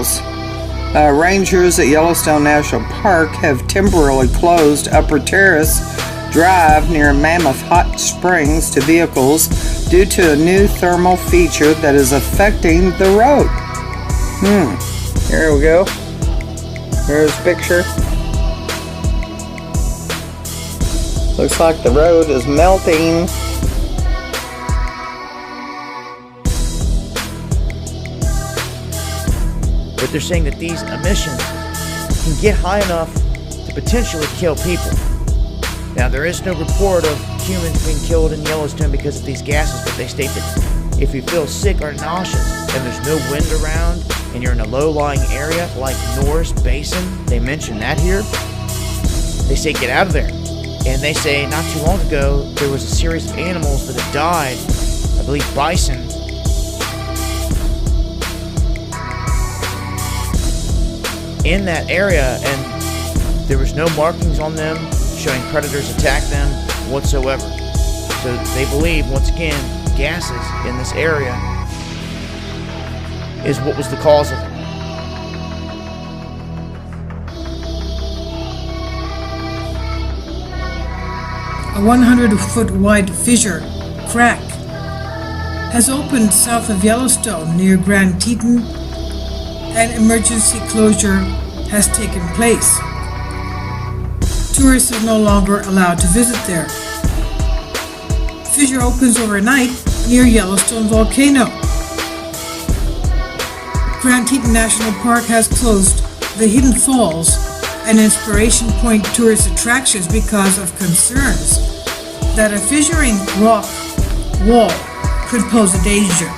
vehicles. Rangers at Yellowstone National Park have temporarily closed Upper Terrace Drive near Mammoth Hot Springs to vehicles due to a new thermal feature that is affecting the road. Here we go. Here's a picture. Looks like the road is melting. But they're saying that these emissions can get high enough to potentially kill people. Now, there is no report of humans being killed in Yellowstone because of these gases, but they state that if you feel sick or nauseous and there's no wind around and you're in a low-lying area like Norris Basin, they mention that here, they say get out of there. And they say not too long ago there was a series of animals that had died, I believe bison, in that area, and there was no markings on them showing predators attacked them whatsoever. So they believe, once again, gases in this area is what was the cause of it. A 100-foot wide fissure crack has opened south of Yellowstone near Grand Teton. An emergency closure has taken place. Tourists are no longer allowed to visit there. Fissure opens overnight near Yellowstone volcano. Grand Teton National Park has closed the Hidden Falls, an inspiration point tourist attractions, because of concerns that a fissuring rock wall could pose a danger.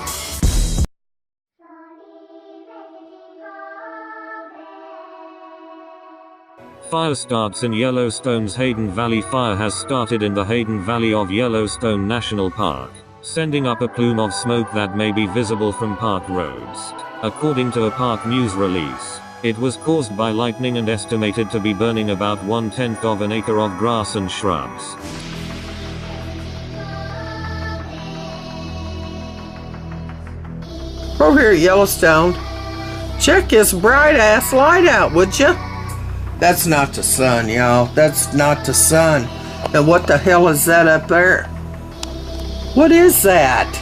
Fire starts in Yellowstone's Hayden Valley. Fire has started in the Hayden Valley of Yellowstone National Park, sending up a plume of smoke that may be visible from park roads. According to a park news release, it was caused by lightning and estimated to be burning about 1/10 of an acre of grass and shrubs. Over here at Yellowstone, check this bright ass light out, would you? That's not the sun, y'all. That's not the sun. And what the hell is that up there? What is that?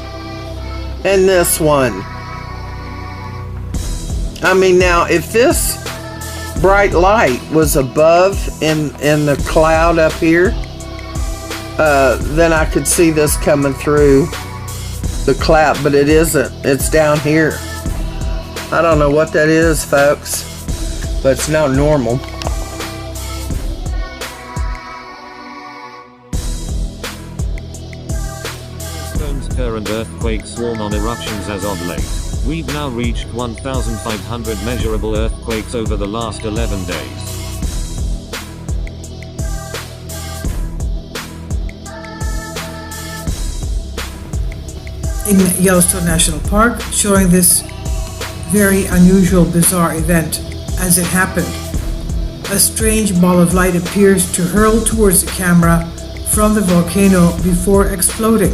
And this one. I mean, now, if this bright light was above in the cloud up here, then I could see this coming through the cloud, but it isn't. It's down here. I don't know what that is, folks, but it's not normal. Yellowstone's current earthquake swarm on eruptions as of late. We've now reached 1,500 measurable earthquakes over the last 11 days. In Yellowstone National Park, showing this very unusual, bizarre event as it happened. A strange ball of light appears to hurl towards the camera from the volcano before exploding.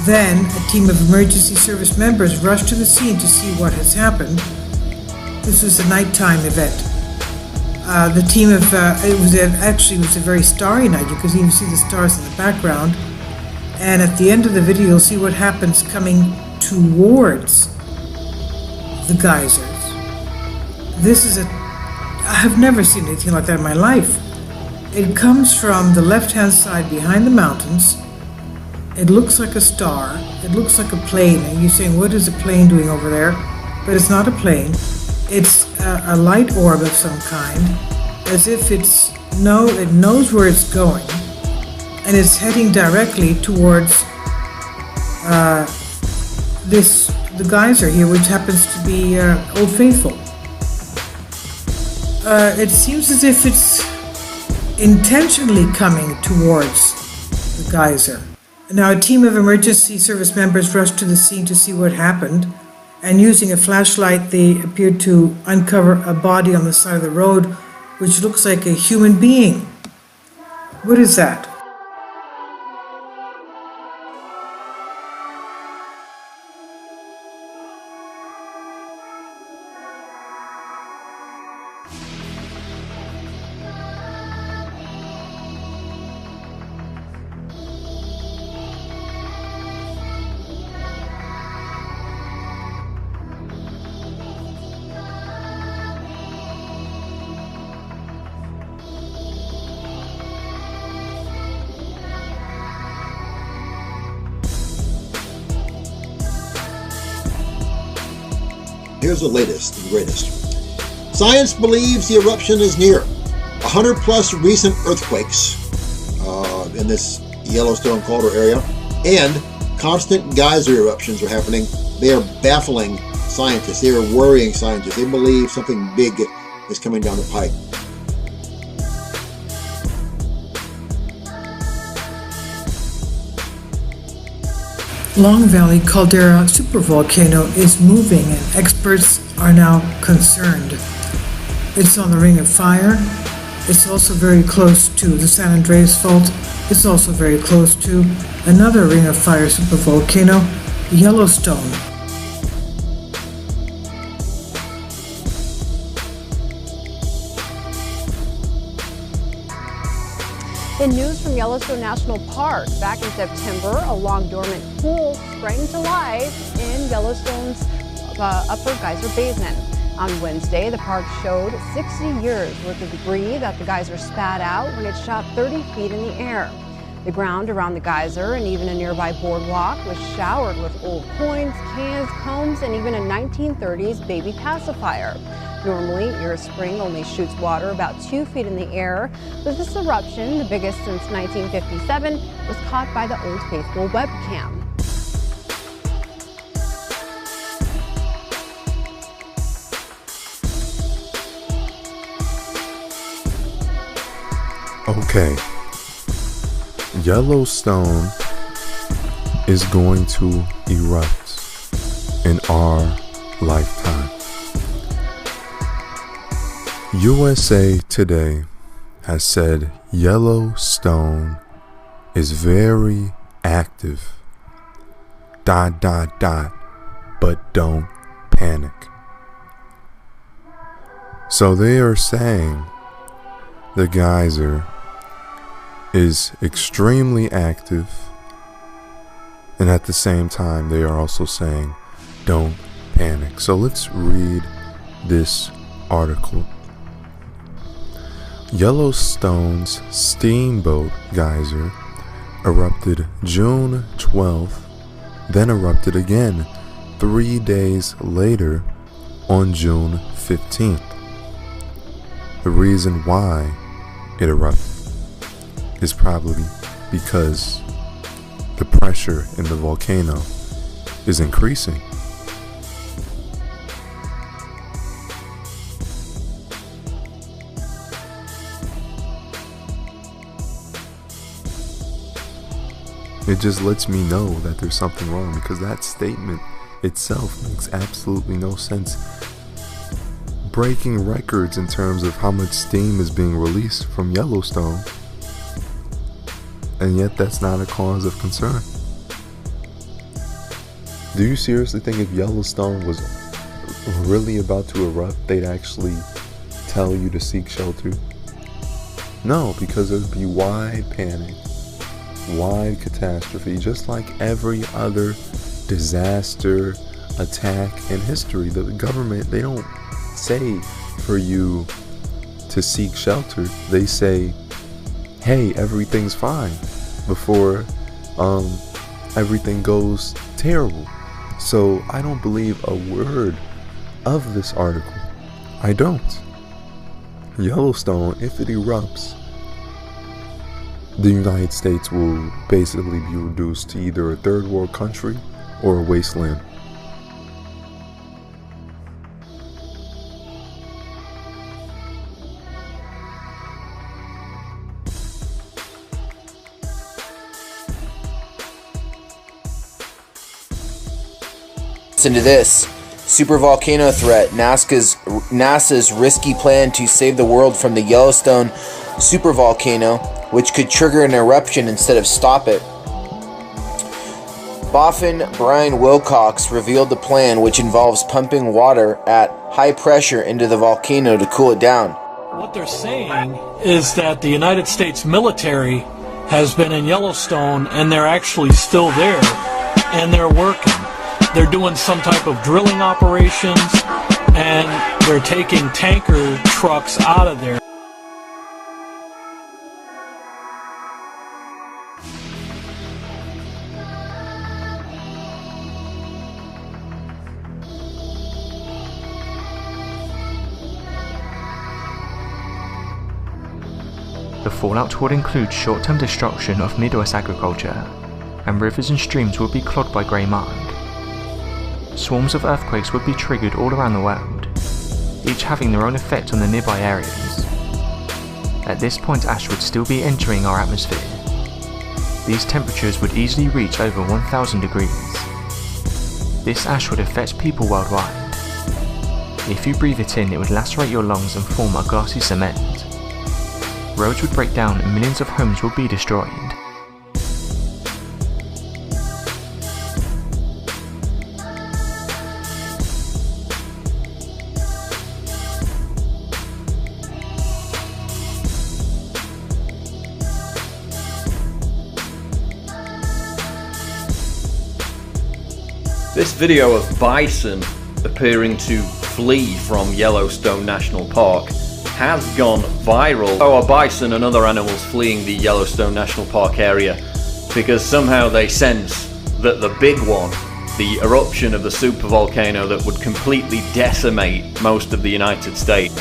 Then, a team of emergency service members rush to the scene to see what has happened. This was a nighttime event. The team of, it was a very starry night. You could even see the stars in the background. And at the end of the video, you'll see what happens coming towards the geysers. I have never seen anything like that in my life. It comes from the left-hand side behind the mountains. It looks like a star. It looks like a plane. And you're saying, what is a plane doing over there? But it's not a plane. It's a light orb of some kind, as if it knows where it's going, and it's heading directly towards the geyser here, which happens to be Old Faithful. It seems as if it's intentionally coming towards the geyser. Now, a team of emergency service members rushed to the scene to see what happened, and using a flashlight, they appeared to uncover a body on the side of the road, which looks like a human being. What is that? Here's the latest and greatest. Science believes the eruption is near. 100 plus recent earthquakes in this Yellowstone corridor area and constant geyser eruptions are happening. They are baffling scientists. They are worrying scientists. They believe something big is coming down the pipe. Long Valley Caldera supervolcano is moving and experts are now concerned. It's on the Ring of Fire. It's also very close to the San Andreas Fault. It's also very close to another Ring of Fire supervolcano, Yellowstone. In news from Yellowstone National Park, back in September, a long dormant pool sprang to life in Yellowstone's upper geyser basin. On Wednesday, the park showed 60 years worth of debris that the geyser spat out when it shot 30 feet in the air. The ground around the geyser and even a nearby boardwalk was showered with old coins, cans, combs, and even a 1930s baby pacifier. Normally, Ear Spring only shoots water about 2 feet in the air, but this eruption, the biggest since 1957, was caught by the Old Faithful webcam. Okay, Yellowstone is going to erupt in our lifetime. USA Today has said Yellowstone is very active. ... But don't panic. So they are saying the geyser is extremely active, and at the same time they are also saying don't panic. So let's read this article. Yellowstone's Steamboat Geyser erupted June 12th, then erupted again 3 days later on June 15th. The reason why it erupted is probably because the pressure in the volcano is increasing. It just lets me know that there's something wrong, because that statement itself makes absolutely no sense. Breaking records in terms of how much steam is being released from Yellowstone, and yet that's not a cause of concern. Do you seriously think if Yellowstone was really about to erupt, they'd actually tell you to seek shelter? No, because there'd be wide panic, wide catastrophe, just like every other disaster attack in history. The government, they don't say for you to seek shelter. They say, hey, everything's fine, before everything goes terrible. So I don't believe a word of this article. I don't. Yellowstone, if it erupts, the United States will basically be reduced to either a third world country or a wasteland. Listen to this. Supervolcano threat. NASA's risky plan to save the world from the Yellowstone supervolcano, which could trigger an eruption instead of stop it. Boffin Brian Wilcox revealed the plan, which involves pumping water at high pressure into the volcano to cool it down. What they're saying is that the United States military has been in Yellowstone, and they're actually still there, and they're working. They're doing some type of drilling operations, and they're taking tanker trucks out of there. The fallout would include short-term destruction of Midwest agriculture, and rivers and streams would be clogged by grey mud. Swarms of earthquakes would be triggered all around the world, each having their own effect on the nearby areas. At this point, ash would still be entering our atmosphere. These temperatures would easily reach over 1000 degrees. This ash would affect people worldwide. If you breathe it in, it would lacerate your lungs and form a glassy cement. Roads would break down and millions of homes would be destroyed. This video of bison appearing to flee from Yellowstone National Park has gone viral. A bison and other animals fleeing the Yellowstone National Park area because somehow they sense that the big one, the eruption of the supervolcano that would completely decimate most of the United States,